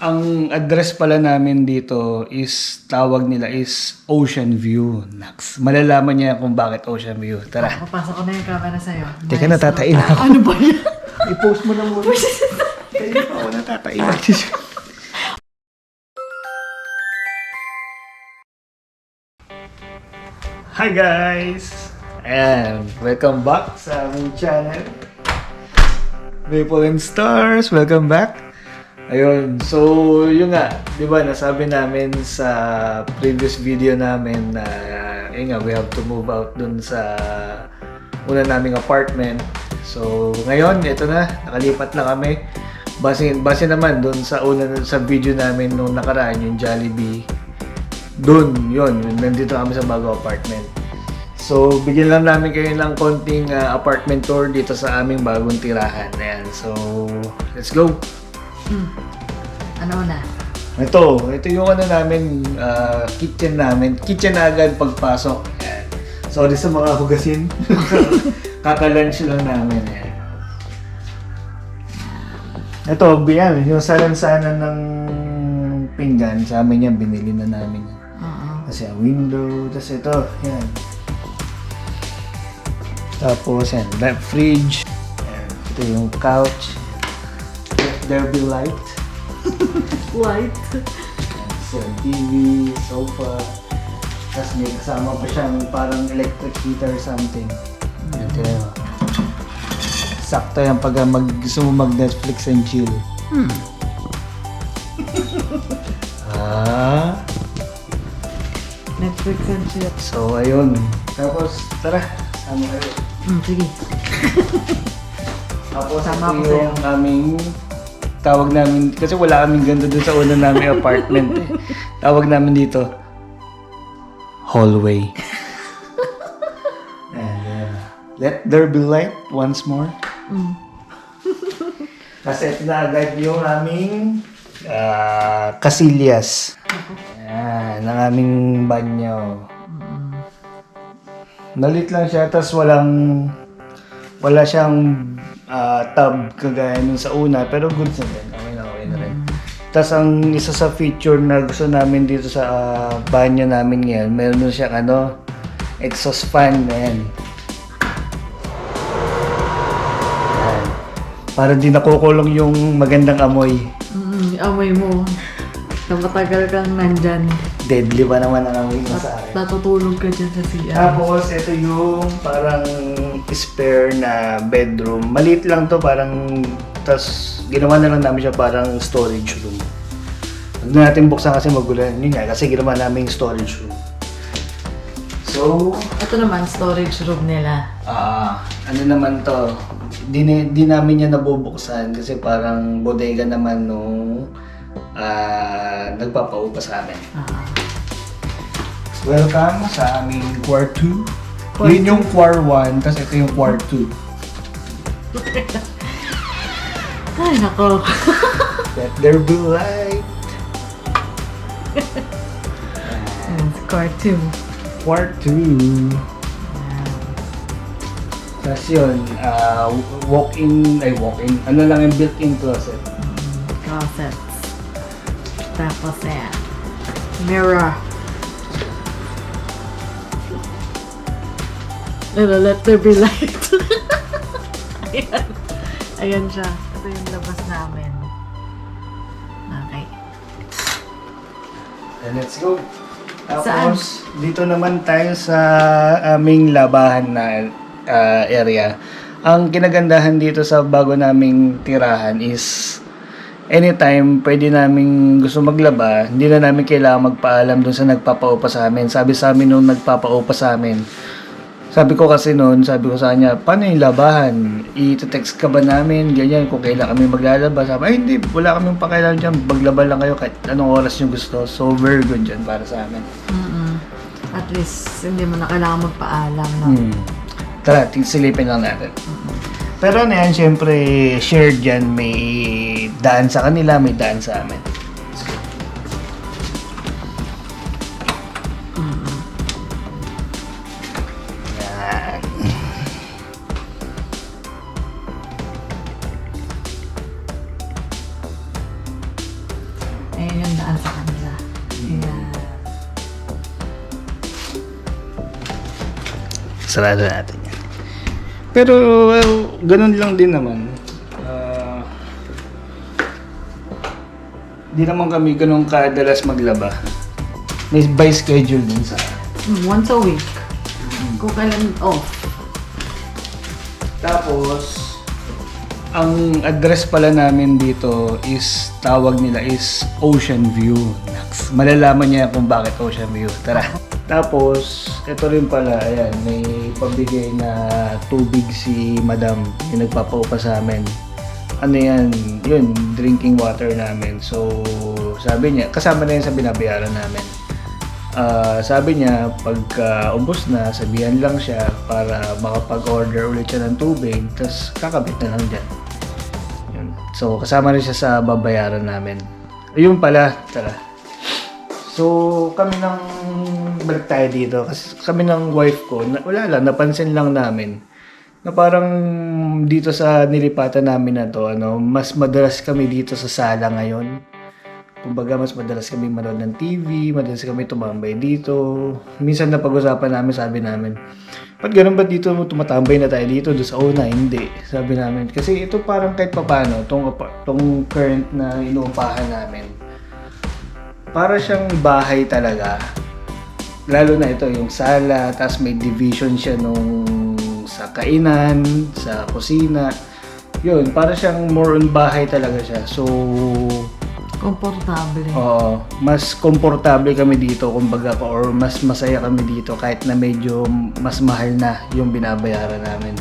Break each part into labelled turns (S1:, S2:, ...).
S1: Ang address pala namin dito is, tawag nila is Ocean View. Naks, malalaman niya kung bakit Ocean View. Tara.
S2: Papasok ko na yung camera sa'yo.
S1: Teka, natatain ako.
S2: Ano ba yan?
S1: I-post mo na muna. Kaya pa ako natatain. Hi guys! Ayan, welcome back sa aming channel. Maple and Stars, welcome back. Ayun, so yun nga, di ba nasabi namin sa previous video namin na yun nga, we have to move out dun sa una naming apartment. So ngayon, ito na, nakalipat na kami. Base naman dun sa sa video namin nung nakaraan, yung Jollibee. Dun, yun, nandito kami sa bago apartment. So, bigyan lang namin kayo ng konting apartment tour dito sa aming bagong tirahan. Ayan, so, let's go!
S2: Ano na?
S1: Ito yung ano namin, kitchen namin. Kitchen na agad pagpasok. Ayan. Sorry sa mga hugasin. Kaka-lunch lang namin. Ayan. Ito, yan, yung salansanan ng pinggan, sa amin yan, binili na namin. Kasi ang window, tapos ito, yan. Tapos yan, fridge. Yan. Ito yung couch. Let there be light.
S2: Light?
S1: Yan, so, TV, sofa. Tapos may kasama pa siyang parang electric heater or something. Yan, tingnan mo. Sakto yan pag gusto mo mag-Netflix and chill.
S2: Netflix and chill.
S1: So, ayun. Tapos, tara. Sama kayo.
S2: Sige.
S1: Tapos,
S2: Sama ako
S1: ito yung aming tawag namin, kasi wala kaming ganito dun sa una namin apartment eh. Tawag namin dito, hallway. And, let there be light once more. Kasi ito na agad yung aming kasilyas. Yan, ang aming banyo. Nalit lang siya, tapos wala siyang tub kagaya nung sa una, pero good na rin. Okay na rin. Tapos ang isa sa feature na gusto namin dito sa banyo namin ngayon, meron siyang exhaust fan na yan. Yan. Para di nakukulong yung magandang amoy.
S2: Amoy mo. Na matagal kang nandyan.
S1: Deadly pa naman ang amoy mo sa akin.
S2: Natutulog ka dyan sa CR.
S1: Tapos, ito yung parang spare na bedroom. Maliit lang to, parang, tas ginawa na lang namin siya parang storage room. Huwag na natin buksan kasi magulan. Yun nga, kasi ginawa namin yung storage room. So,
S2: Ito naman, storage room nila.
S1: ano naman to, di namin yan nabubuksan kasi parang bodega naman nung nagpapaupa sa amin. Welcome sa aming Quar 2. Yun yung Quar 1, tapos ito yung Quar 2.
S2: Ay, nako.
S1: Let there be light.
S2: Score 2.
S1: Quar 2. Tapos yun, walk-in, ano lang yung built-in closet.
S2: Closets. Tapos yan. Mirror. Let there be light. Ayan. Ayan siya. Ito yung labas namin. Okay.
S1: And let's go. Tapos, dito naman tayo sa aming labahan na area. Ang kinagandahan dito sa bago naming tirahan is anytime pwede naming gusto maglaba, hindi na namin kailangan magpaalam dun sa nagpapaupa sa amin. Sabi sa amin nung nagpapaupa sa amin, sabi ko sa kanya, paano yung labahan? I-text ka ba namin? Ganyan, kung kailan kami maglalaba. Sabi, ay hindi, wala kaming pakailan dyan. Maglaba lang kayo kahit anong oras yung gusto. So, very good dyan para sa amin.
S2: At least, hindi mo na kailangan magpaalam. No?
S1: Tara, silipin lang natin. Pero ano yan, syempre, shared yan. May daan sa kanila, may daan sa amin. Let's go. Yan.
S2: dinaan sa kanila. Ayan.
S1: Sarado natin yan. Pero, ganun lang din naman. Di naman kami ganun kadalas maglaba. May by schedule din sa
S2: Once a week. Kung kailan off.
S1: Tapos, ang address pala namin dito is, tawag nila is Ocean View. Naks, malalaman niya kung bakit Ocean View. Tara. Tapos, ito rin pala, ayan, may pabigay na tubig si Madam, yung nagpapaupa sa amin. Ano yan, yun, drinking water namin. So, sabi niya, kasama na yun sa binabayaran namin. Sabi niya, pagka ubos na, sabihan lang siya para makapag-order ulit siya ng tubig, tapos kakabit na lang dyan. Yun. So, kasama rin siya sa babayaran namin. Ayun pala, tara. So, kami nang balik tayo dito, kasi kami ng wife ko, wala lang, napansin lang namin na parang dito sa nilipatan namin na to, mas madalas kami dito sa sala ngayon. Kumbaga, mas madalas kami manood ng TV, madalas kami tumambay dito. Minsan na pag-usapan namin, sabi namin, ba't ganun ba dito tumatambay na tayo dito? Doon sa una, hindi. Sabi namin, kasi ito parang kahit papano, tong current na inuupahan namin, para siyang bahay talaga. Lalo na ito, yung sala, tapos may division siya nung sa kainan, sa kusina. Yun, para siyang more on bahay talaga siya. So,
S2: Komportable.
S1: oo, mas komportable kami dito, kumbaga, or mas masaya kami dito kahit na medyo mas mahal na yung binabayaran namin.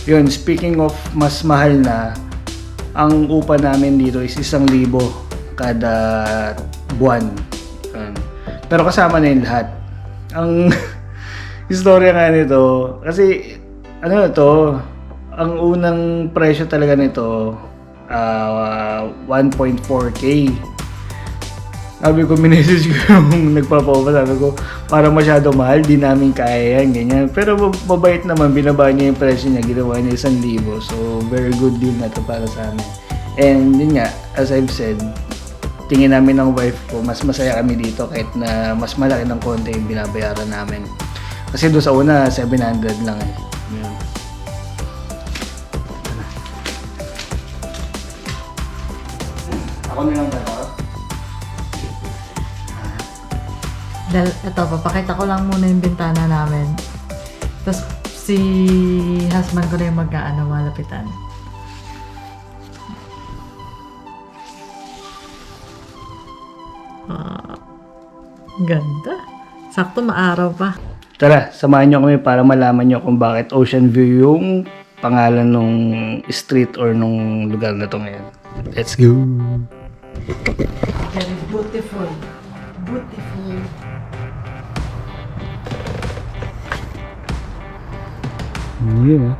S1: Yun, speaking of mas mahal na, ang upa namin dito is 1,000 kada buwan. Yun. Pero kasama na yung lahat. Ang istorya nga nito, kasi ano to, ang unang presyo talaga nito 1.4K. Sabi ko, minessage ko yung nagpapaupa, sabi ko, para masyado mahal, di namin kaya yan, ganyan. Pero mabait naman, binaba niya yung presyo niya, ginawa niya 1,000. So, very good deal na to para sa amin. And yun nga, as I've said, tingin namin ng wife ko, mas masaya kami dito kahit na mas malaki ng konti yung binabayaran namin. Kasi doon sa una, 700 lang eh. Yun. Ako na lang ba ito?
S2: Dahil, ito, papakita ko lang muna yung bintana namin. Tapos, si husband ko na yung malapitan. Ganda. Sakto maaraw pa.
S1: Tara, samahan nyo kami para malaman nyo kung bakit Ocean View yung pangalan nung street or nung lugar na to ngayon. Let's go!
S2: Very beautiful. Beautiful.
S1: Yeah.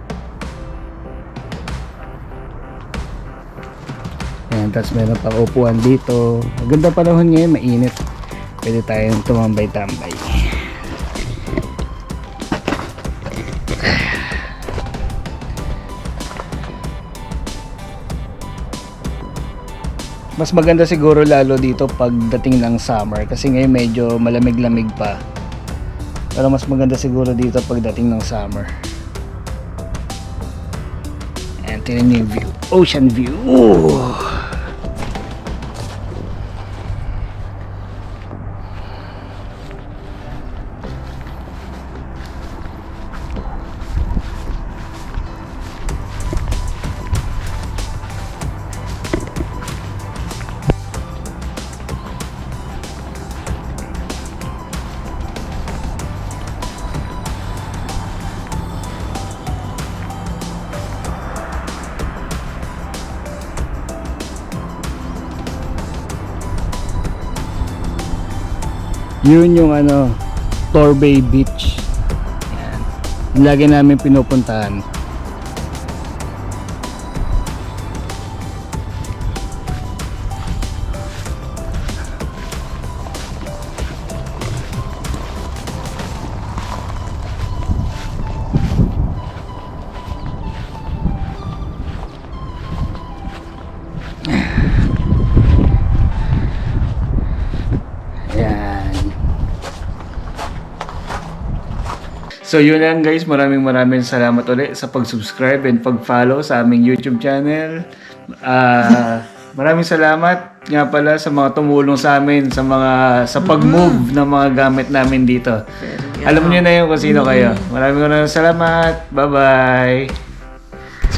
S1: Ayan, tapos meron pang upuan dito. Maganda panahon ngayon, mainit. Pwede tayong tumambay-tambay. Mas maganda siguro lalo dito pagdating ng summer kasi ngayon medyo malamig-lamig pa. Pero mas maganda siguro dito pagdating ng summer. And tingnan niyo yung view. Ocean view. Ooh. Yun yung Torbay Beach. Yan. Lagi namin pinupuntahan. So yun lang guys, maraming salamat ulit sa pag-subscribe and pag-follow sa aming YouTube channel. Maraming salamat nga pala sa mga tumulong sa amin sa pag-move ng mga gamit namin dito. Alam niyo na yun kung sino kayo. Maraming salamat. Bye-bye.